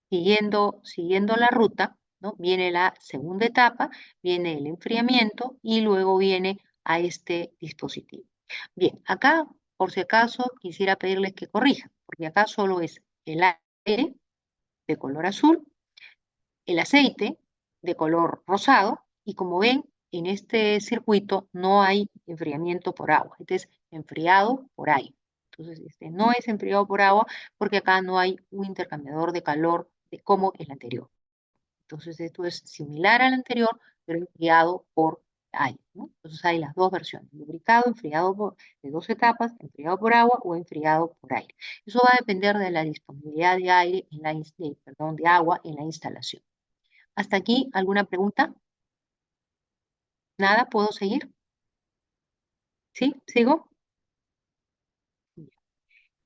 siguiendo la ruta, ¿no? Viene la segunda etapa, viene el enfriamiento y luego viene a este dispositivo. Bien, acá, por si acaso, quisiera pedirles que corrijan, porque acá solo es el aire de color azul, el aceite de color rosado, y como ven, en este circuito no hay enfriamiento por agua, este es enfriado por aire. Entonces, este no es enfriado por agua porque acá no hay un intercambiador de calor como el anterior. Entonces, esto es similar al anterior, pero enfriado por aire, ¿no? Entonces, hay las dos versiones, lubricado, de dos etapas, enfriado por agua o enfriado por aire. Eso va a depender de la disponibilidad de aire, de agua en la instalación. ¿Hasta aquí alguna pregunta? ¿Nada? ¿Puedo seguir? ¿Sí? ¿Sigo?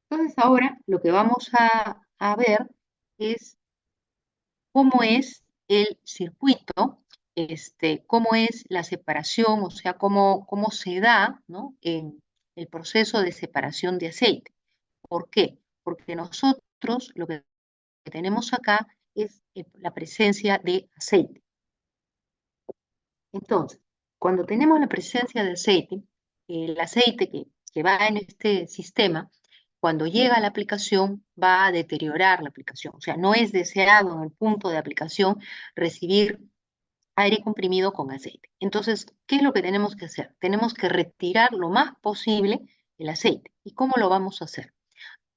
Entonces, ahora lo que vamos a ver es cómo es el circuito, cómo es la separación, o sea, cómo se da, ¿no? En el proceso de separación de aceite. ¿Por qué? Porque nosotros lo que tenemos acá es la presencia de aceite. Entonces, cuando tenemos la presencia de aceite, el aceite que va en este sistema, cuando llega a la aplicación, va a deteriorar la aplicación. O sea, no es deseado en el punto de aplicación recibir aire comprimido con aceite. Entonces, ¿qué es lo que tenemos que hacer? Tenemos que retirar lo más posible el aceite. ¿Y cómo lo vamos a hacer?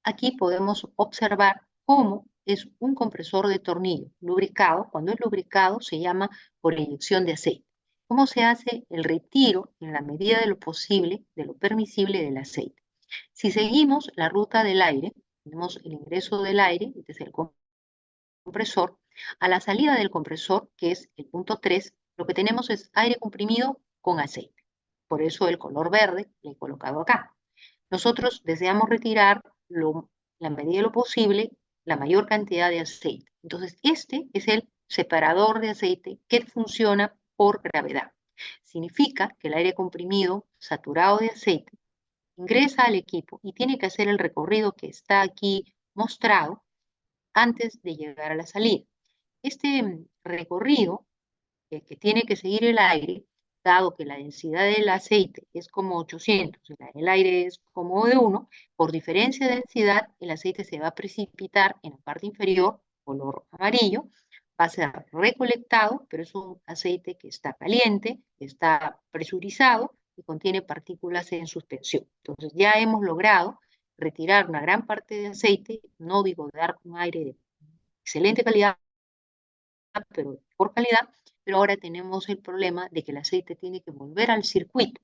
Aquí podemos observar cómo es un compresor de tornillo lubricado. Cuando es lubricado se llama por inyección de aceite. ¿Cómo se hace el retiro en la medida de lo posible, de lo permisible del aceite? Si seguimos la ruta del aire, tenemos el ingreso del aire, este es el compresor. A la salida del compresor, que es el punto 3, lo que tenemos es aire comprimido con aceite. Por eso el color verde le he colocado acá. Nosotros deseamos retirar la medida de lo posible la mayor cantidad de aceite. Entonces, este es el separador de aceite que funciona por gravedad. Significa que el aire comprimido saturado de aceite ingresa al equipo y tiene que hacer el recorrido que está aquí mostrado antes de llegar a la salida. Este recorrido que tiene que seguir el aire, dado que la densidad del aceite es como 800, el aire es como de 1, por diferencia de densidad, el aceite se va a precipitar en la parte inferior, color amarillo, va a ser recolectado, pero es un aceite que está caliente, está presurizado y contiene partículas en suspensión. Entonces ya hemos logrado retirar una gran parte de aceite, no digo dar un aire de excelente calidad, pero por calidad, pero ahora tenemos el problema de que el aceite tiene que volver al circuito,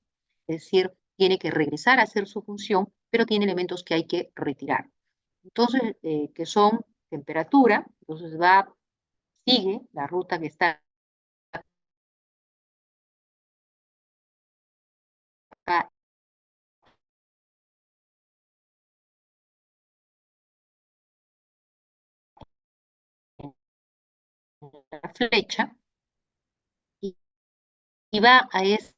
es decir, tiene que regresar a hacer su función, pero tiene elementos que hay que retirar. Entonces, que son temperatura, entonces sigue la ruta que está acá en la flecha y va a este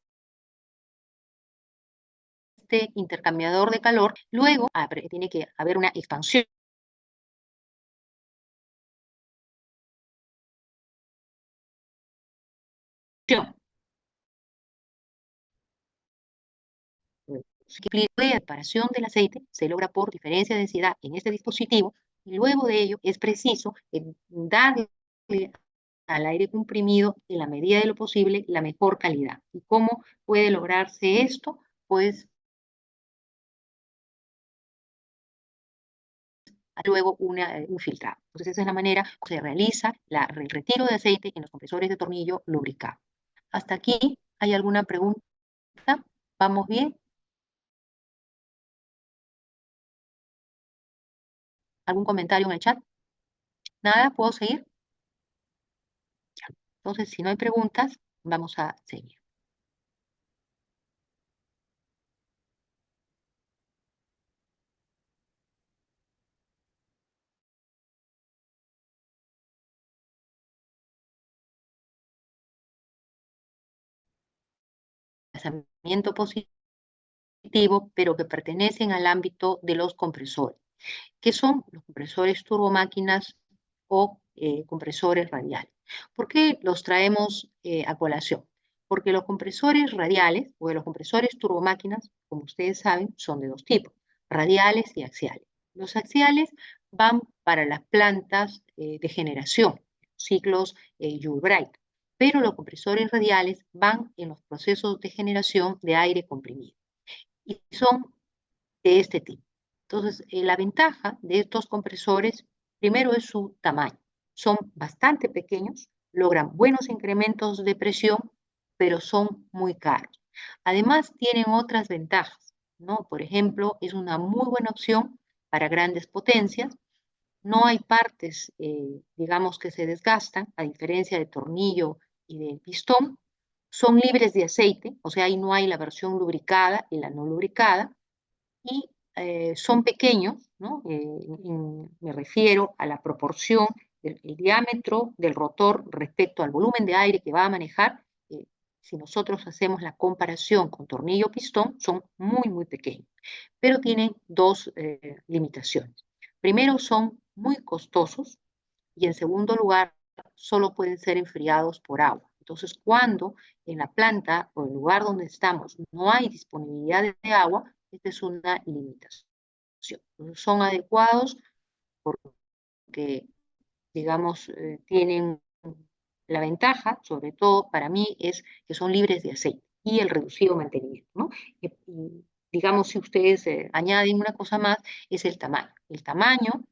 intercambiador de calor, luego tiene que haber una expansión la separación del aceite se logra por diferencia de densidad en este dispositivo y luego de ello es preciso darle al aire comprimido en la medida de lo posible la mejor calidad. ¿Y cómo puede lograrse esto? Pues luego un filtrado. Entonces esa es la manera que se realiza el retiro de aceite en los compresores de tornillo lubricado. ¿Hasta aquí hay alguna pregunta? ¿Vamos bien? ¿Algún comentario en el chat? ¿Nada? ¿Puedo seguir? Entonces, si no hay preguntas, vamos a seguir. Desplazamiento positivo, pero que pertenecen al ámbito de los compresores. ¿Qué son los compresores turbomáquinas o compresores radiales. ¿Por qué los traemos a colación? Porque los compresores radiales o los compresores turbomáquinas, como ustedes saben, son de dos tipos, radiales y axiales. Los axiales van para las plantas de generación, ciclos Joule Bright, pero los compresores radiales van en los procesos de generación de aire comprimido y son de este tipo. Entonces, la ventaja de estos compresores, primero es su tamaño. Son bastante pequeños, logran buenos incrementos de presión, pero son muy caros. Además, tienen otras ventajas, ¿no? Por ejemplo, es una muy buena opción para grandes potencias. No hay partes, digamos, que se desgastan, a diferencia del tornillo y del pistón. Son libres de aceite, o sea, ahí no hay la versión lubricada y la no lubricada. Y son pequeños, ¿no? Me refiero a la proporción del diámetro del rotor respecto al volumen de aire que va a manejar. Si nosotros hacemos la comparación con tornillo-pistón, son muy, muy pequeños, pero tienen dos limitaciones. Primero, son muy costosos y en segundo lugar, solo pueden ser enfriados por agua. Entonces, cuando en la planta o el lugar donde estamos no hay disponibilidad de agua, esta es una limitación. Son adecuados porque, digamos, tienen la ventaja, sobre todo para mí, es que son libres de aceite y el reducido mantenimiento, ¿no? Y, digamos, si ustedes añaden una cosa más, es el tamaño. El tamaño,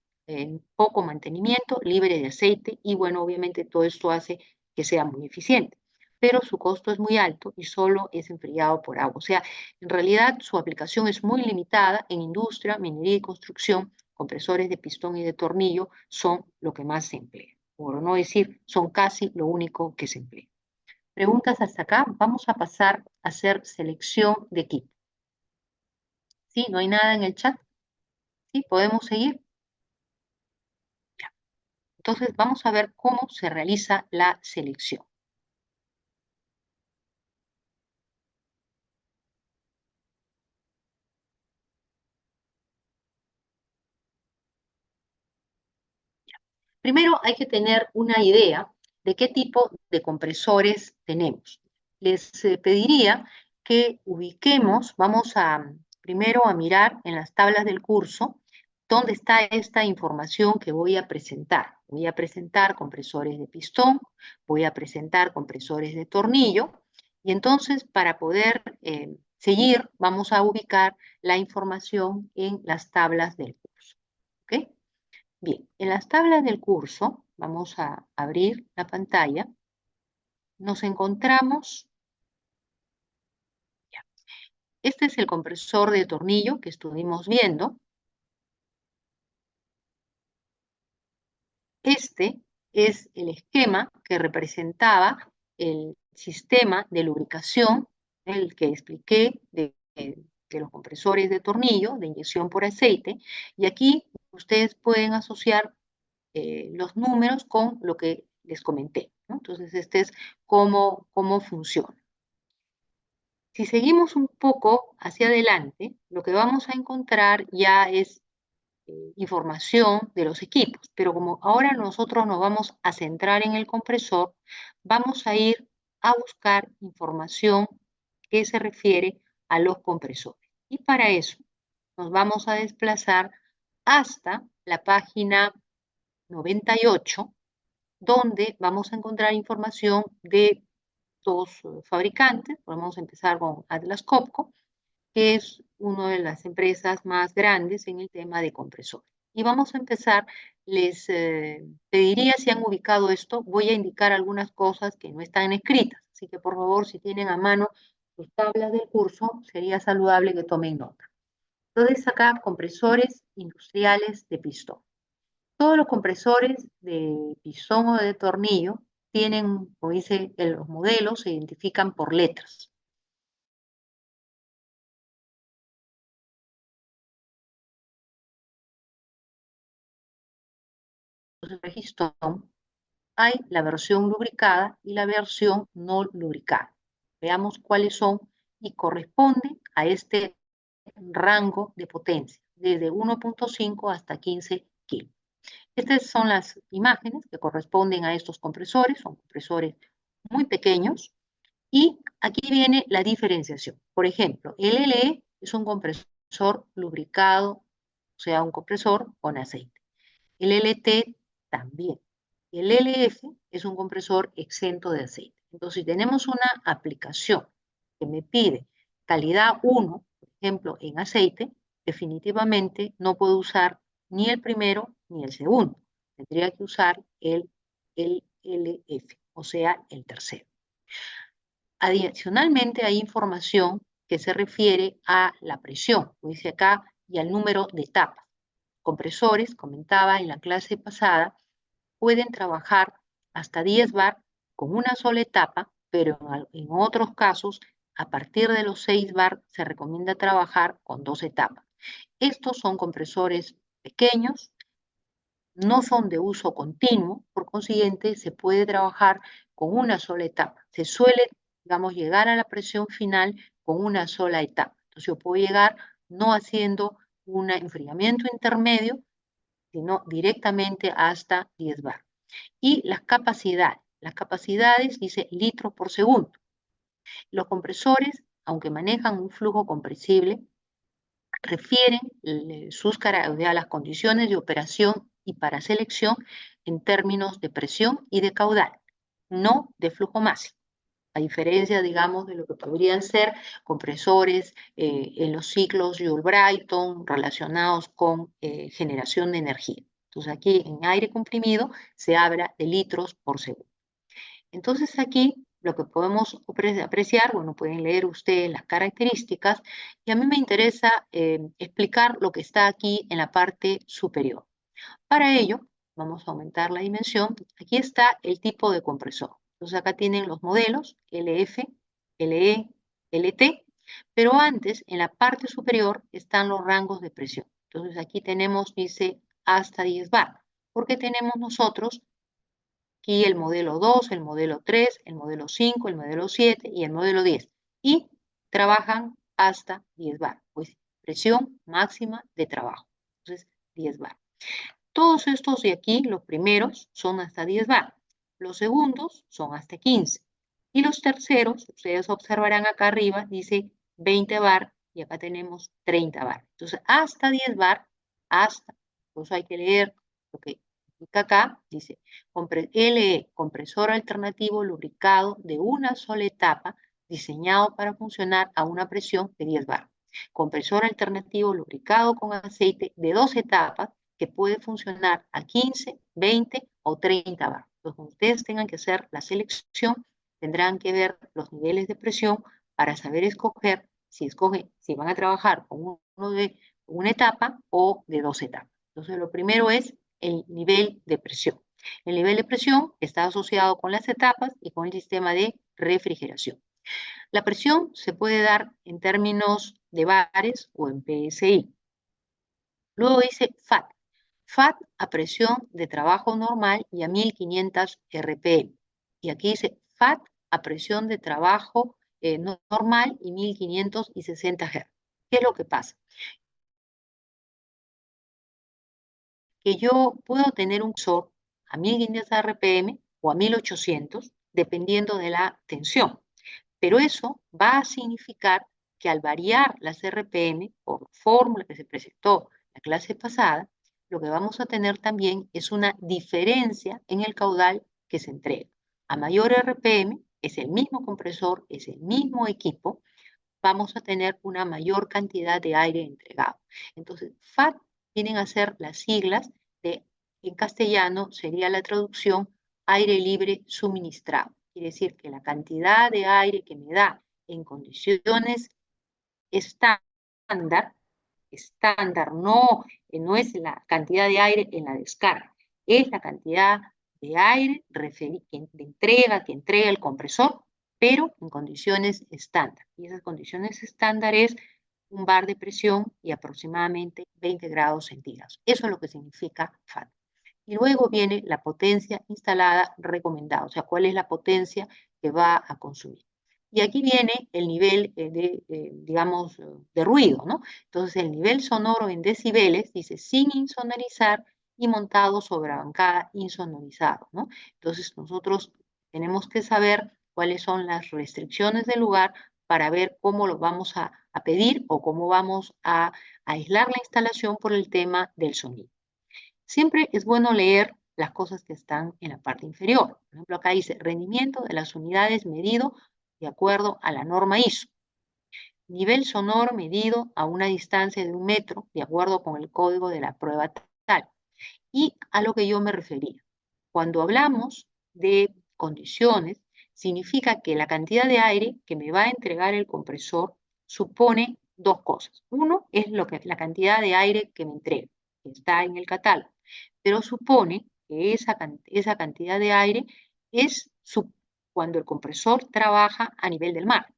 poco mantenimiento, libre de aceite y, bueno, obviamente todo esto hace que sea muy eficiente. Pero su costo es muy alto y solo es enfriado por agua. O sea, en realidad su aplicación es muy limitada en industria, minería y construcción. Compresores de pistón y de tornillo son lo que más se emplea, por no decir, son casi lo único que se emplea. Preguntas hasta acá. Vamos a pasar a hacer selección de equipo. ¿Sí? ¿No hay nada en el chat? ¿Sí? ¿Podemos seguir? Ya. Entonces, vamos a ver cómo se realiza la selección. Primero hay que tener una idea de qué tipo de compresores tenemos. Les pediría que ubiquemos, vamos a primero a mirar en las tablas del curso dónde está esta información que voy a presentar. Voy a presentar compresores de pistón, voy a presentar compresores de tornillo y entonces para poder seguir vamos a ubicar la información en las tablas del curso. ¿Ok? Bien, en las tablas del curso, vamos a abrir la pantalla, nos encontramos, ya, este es el compresor de tornillo que estuvimos viendo. Este es el esquema que representaba el sistema de lubricación, el que expliqué de los compresores de tornillo, de inyección por aceite, y aquí ustedes pueden asociar los números con lo que les comenté, ¿no? Entonces, este es cómo funciona. Si seguimos un poco hacia adelante, lo que vamos a encontrar ya es información de los equipos, pero como ahora nosotros nos vamos a centrar en el compresor, vamos a ir a buscar información que se refiere a los compresores. Y para eso nos vamos a desplazar hasta la página 98, donde vamos a encontrar información de dos fabricantes. Podemos empezar con Atlas Copco, que es una de las empresas más grandes en el tema de compresores. Y vamos a empezar, les pediría si han ubicado esto, voy a indicar algunas cosas que no están escritas, así que por favor, si tienen a mano sus tablas del curso, sería saludable que tomen nota. Entonces acá, compresores industriales de pistón. Todos los compresores de pistón o de tornillo tienen, como dice, los modelos se identifican por letras. Entonces, de pistón hay la versión lubricada y la versión no lubricada. Veamos cuáles son y corresponden a este rango de potencia, desde 1.5 hasta 15 kilos. Estas son las imágenes que corresponden a estos compresores, son compresores muy pequeños, y aquí viene la diferenciación. Por ejemplo, el LE es un compresor lubricado, o sea, un compresor con aceite. El LT también. El LF es un compresor exento de aceite. Entonces, si tenemos una aplicación que me pide calidad 1, por ejemplo, en aceite, definitivamente no puedo usar ni el primero ni el segundo. Tendría que usar el LF, o sea, el tercero. Adicionalmente, hay información que se refiere a la presión, como dice acá, y al número de etapas. Compresores, comentaba en la clase pasada, pueden trabajar hasta 10 bar con una sola etapa, pero en otros casos, a partir de los 6 bar, se recomienda trabajar con 2 etapas. Estos son compresores pequeños, no son de uso continuo, por consiguiente, se puede trabajar con una sola etapa. Se suele, digamos, llegar a la presión final con una sola etapa. Entonces, yo puedo llegar no haciendo un enfriamiento intermedio, sino directamente hasta 10 bar. Y las capacidades dice litros por segundo. Los compresores, aunque manejan un flujo compresible, refieren a las condiciones de operación y para selección en términos de presión y de caudal, no de flujo máximo. A diferencia, digamos, de lo que podrían ser compresores en los ciclos Joule-Brayton relacionados con generación de energía. Entonces, aquí en aire comprimido se habla de litros por segundo. Entonces, aquí lo que podemos apreciar, bueno, pueden leer ustedes las características, y a mí me interesa explicar lo que está aquí en la parte superior. Para ello, vamos a aumentar la dimensión. Aquí está el tipo de compresor. Entonces, acá tienen los modelos LF, LE, LT, pero antes, en la parte superior, están los rangos de presión. Entonces, aquí tenemos, dice, hasta 10 bar, porque tenemos nosotros aquí el modelo 2, el modelo 3, el modelo 5, el modelo 7 y el modelo 10. Y trabajan hasta 10 bar, pues presión máxima de trabajo. Entonces, 10 bar. Todos estos de aquí, los primeros, son hasta 10 bar. Los segundos son hasta 15. Y los terceros, ustedes observarán acá arriba, dice 20 bar y acá tenemos 30 bar. Entonces, hasta 10 bar, hasta. Entonces hay que leer lo que indica acá, dice LE, compresor alternativo lubricado de una sola etapa, diseñado para funcionar a una presión de 10 bar. Compresor alternativo lubricado con aceite de 2 etapas, que puede funcionar a 15, 20 o 30 bar. Entonces, cuando ustedes tengan que hacer la selección, tendrán que ver los niveles de presión para saber escoger si van a trabajar con uno de una etapa o de 2 etapas. Entonces, lo primero es el nivel de presión. El nivel de presión está asociado con las etapas y con el sistema de refrigeración. La presión se puede dar en términos de bares o en PSI. Luego dice FAT. FAT a presión de trabajo normal y a 1500 RPM. Y aquí dice FAT a presión de trabajo normal y 1560 Hz. ¿Qué es lo que pasa? Que yo puedo tener un sensor a 1500 RPM o a 1800, dependiendo de la tensión. Pero eso va a significar que al variar las RPM, por fórmula que se presentó en la clase pasada, lo que vamos a tener también es una diferencia en el caudal que se entrega. A mayor RPM, es el mismo compresor, es el mismo equipo, vamos a tener una mayor cantidad de aire entregado. Entonces, FAT vienen a ser las siglas de, en castellano sería la traducción aire libre suministrado. Quiere decir que la cantidad de aire que me da en condiciones estándar, no es la cantidad de aire en la descarga, es la cantidad de aire de entrega que entrega el compresor, pero en condiciones estándar. Y esas condiciones estándar es un bar de presión y aproximadamente 20 grados centígrados. Eso es lo que significa FAT. Y luego viene la potencia instalada recomendada, o sea, cuál es la potencia que va a consumir. Y aquí viene el nivel digamos, de ruido, ¿no? Entonces, el nivel sonoro en decibeles, dice, sin insonorizar y montado sobre bancada insonorizado, ¿no? Entonces nosotros tenemos que saber cuáles son las restricciones del lugar para ver cómo lo vamos a pedir o cómo vamos a aislar la instalación por el tema del sonido. Siempre es bueno leer las cosas que están en la parte inferior. Por ejemplo, acá dice rendimiento de las unidades medido de acuerdo a la norma ISO. Nivel sonoro medido a una distancia de 1 metro de acuerdo con el código de la prueba tal. Y a lo que yo me refería. Cuando hablamos de condiciones, significa que la cantidad de aire que me va a entregar el compresor supone dos cosas. Uno es la cantidad de aire que me entrega, que está en el catálogo, pero supone que esa cantidad de aire es cuando el compresor trabaja a nivel del mar.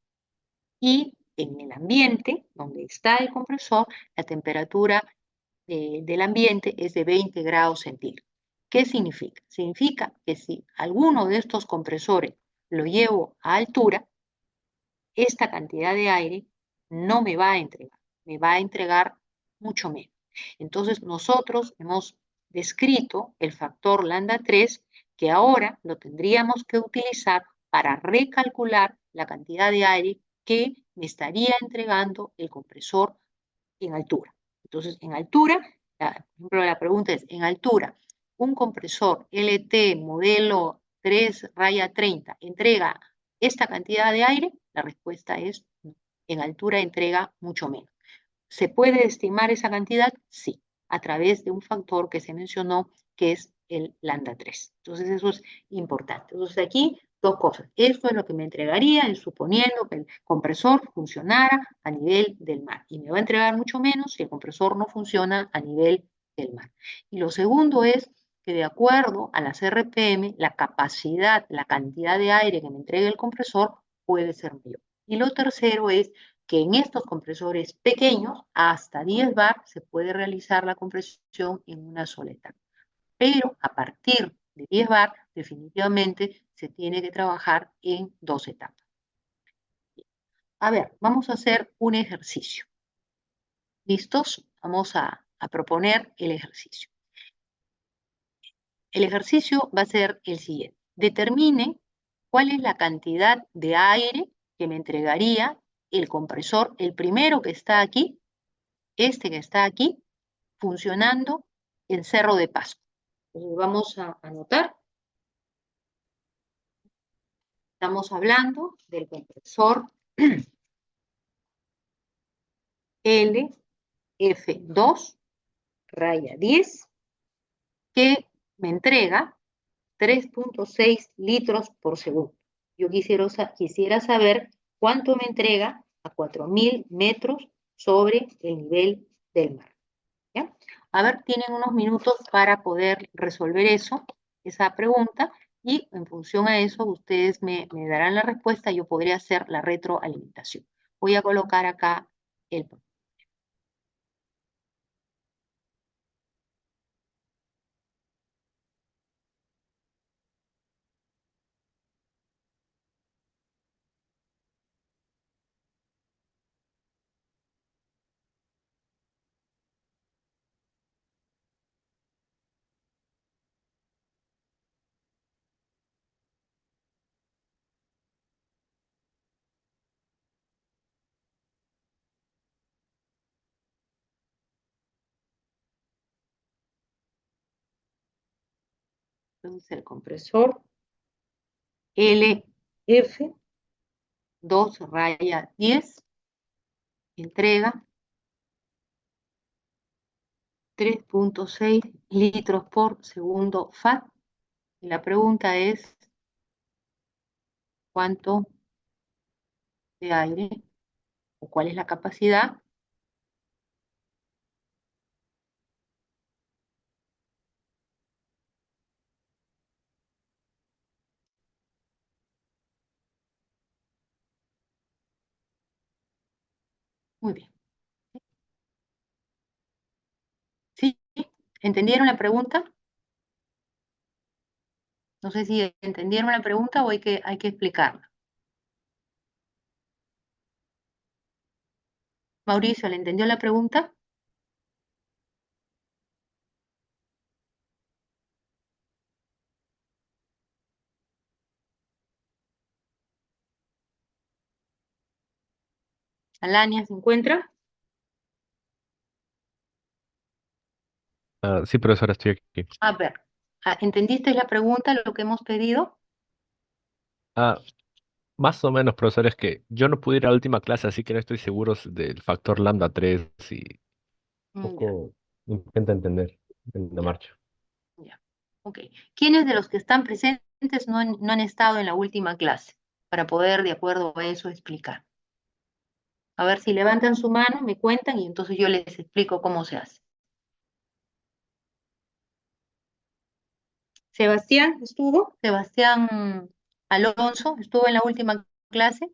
Y en el ambiente donde está el compresor, la temperatura del ambiente es de 20 grados centígrados. ¿Qué significa? Significa que si alguno de estos compresores lo llevo a altura, esta cantidad de aire no me va a entregar, me va a entregar mucho menos. Entonces nosotros hemos descrito el factor lambda 3 que ahora lo tendríamos que utilizar para recalcular la cantidad de aire que me estaría entregando el compresor en altura. Entonces, en altura, por ejemplo, la pregunta es, en altura, un compresor LT modelo 3 raya 30 entrega esta cantidad de aire, la respuesta es no. En altura entrega mucho menos. ¿Se puede estimar esa cantidad? Sí, a través de un factor que se mencionó, que es el lambda 3. Entonces, eso es importante. Entonces, aquí, dos cosas. Esto es lo que me entregaría, suponiendo que el compresor funcionara a nivel del mar. Y me va a entregar mucho menos si el compresor no funciona a nivel del mar. Y lo segundo es que de acuerdo a las RPM, la capacidad, la cantidad de aire que me entregue el compresor puede ser mayor. Y lo tercero es que en estos compresores pequeños, hasta 10 bar, se puede realizar la compresión en una sola etapa. Pero a partir de 10 bar, definitivamente se tiene que trabajar en 2 etapas. A ver, vamos a hacer un ejercicio. ¿Listos? Vamos a proponer el ejercicio. El ejercicio va a ser el siguiente. Determine cuál es la cantidad de aire que me entregaría el compresor, el primero que está aquí, este que está aquí, funcionando en Cerro de Pasco. Entonces vamos a anotar. Estamos hablando del compresor LF2 raya 10 que me entrega 3.6 litros por segundo. Yo quisiera saber cuánto me entrega a 4.000 metros sobre el nivel del mar. ¿Ya? A ver, tienen unos minutos para poder resolver eso, esa pregunta, y en función a eso ustedes me darán la respuesta, yo podría hacer la retroalimentación. Voy a colocar acá el... Entonces el compresor LF2 raya 10 entrega 3.6 litros por segundo FAT. Y la pregunta es, ¿cuánto de aire o cuál es la capacidad? Muy bien. ¿Sí? ¿Entendieron la pregunta? No sé si entendieron la pregunta o hay que explicarla. Mauricio, ¿le entendió la pregunta? Alania, ¿se encuentra? Sí, profesora, estoy aquí. A ver, ¿entendiste la pregunta, lo que hemos pedido? Ah, Más o menos, profesor, es que yo no pude ir a la última clase, así que no estoy seguro del factor lambda 3 y Ya, poco intenta entender en la ya, marcha. ya. Ok. ¿Quiénes de los que están presentes no han estado en la última clase? Para poder, de acuerdo a eso, explicar. A ver si levantan su mano, me cuentan y entonces yo les explico cómo se hace. Sebastián estuvo, Sebastián Alonso estuvo en la última clase.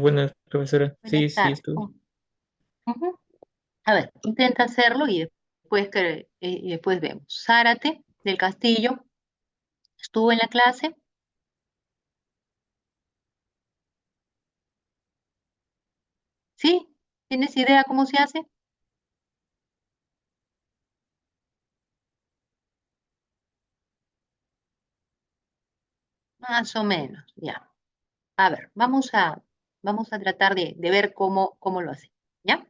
Buenas, profesora. Buenas Sí, sí, tardes. estuve. Ujú. A ver, intenta hacerlo y después vemos. Zárate del Castillo estuvo en la clase. ¿Sí? ¿Tienes idea cómo se hace? Más o menos, ya. A ver, vamos a tratar de ver cómo lo hace. ¿Ya?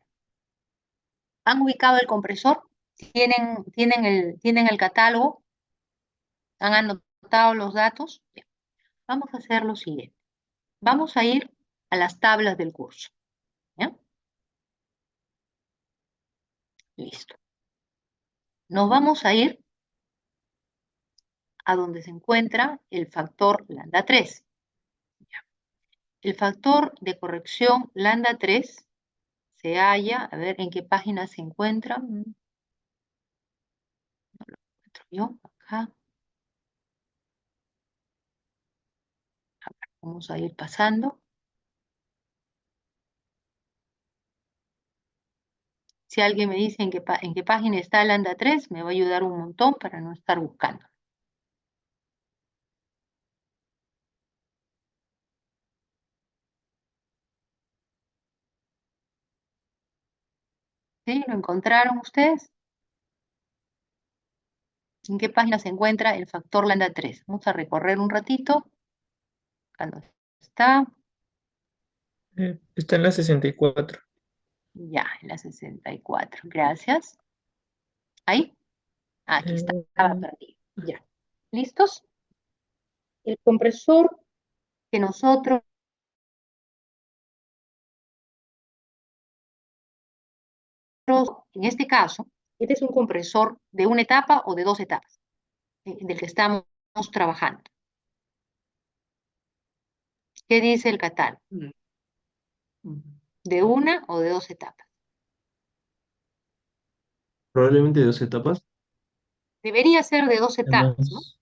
¿Han ubicado el compresor? ¿Tienen el catálogo? ¿Han anotado los datos? Ya. Vamos a hacer lo siguiente. Vamos a ir a las tablas del curso. ¿Ya? Listo. Nos vamos a ir a donde se encuentra el factor lambda 3. El factor de corrección lambda 3 se halla, a ver en qué página se encuentra. No lo encuentro yo, acá. A ver, vamos a ir pasando. Si alguien me dice en qué página está lambda 3, me va a ayudar un montón para no estar buscando. ¿Sí? ¿Lo encontraron ustedes? ¿En qué página se encuentra el factor lambda 3? Vamos a recorrer un ratito. Acá no está. Está en la 64. Ya, en la 64. Gracias. ¿Ahí? Aquí Eh, estaba perdido. Ya. ¿Listos? El compresor que nosotros, en este caso, este es un compresor de una etapa o de dos etapas, del que estamos trabajando. ¿Qué dice el catálogo? ¿De una o de dos etapas? Probablemente dos etapas. Debería ser de dos etapas, ¿no? Tenemos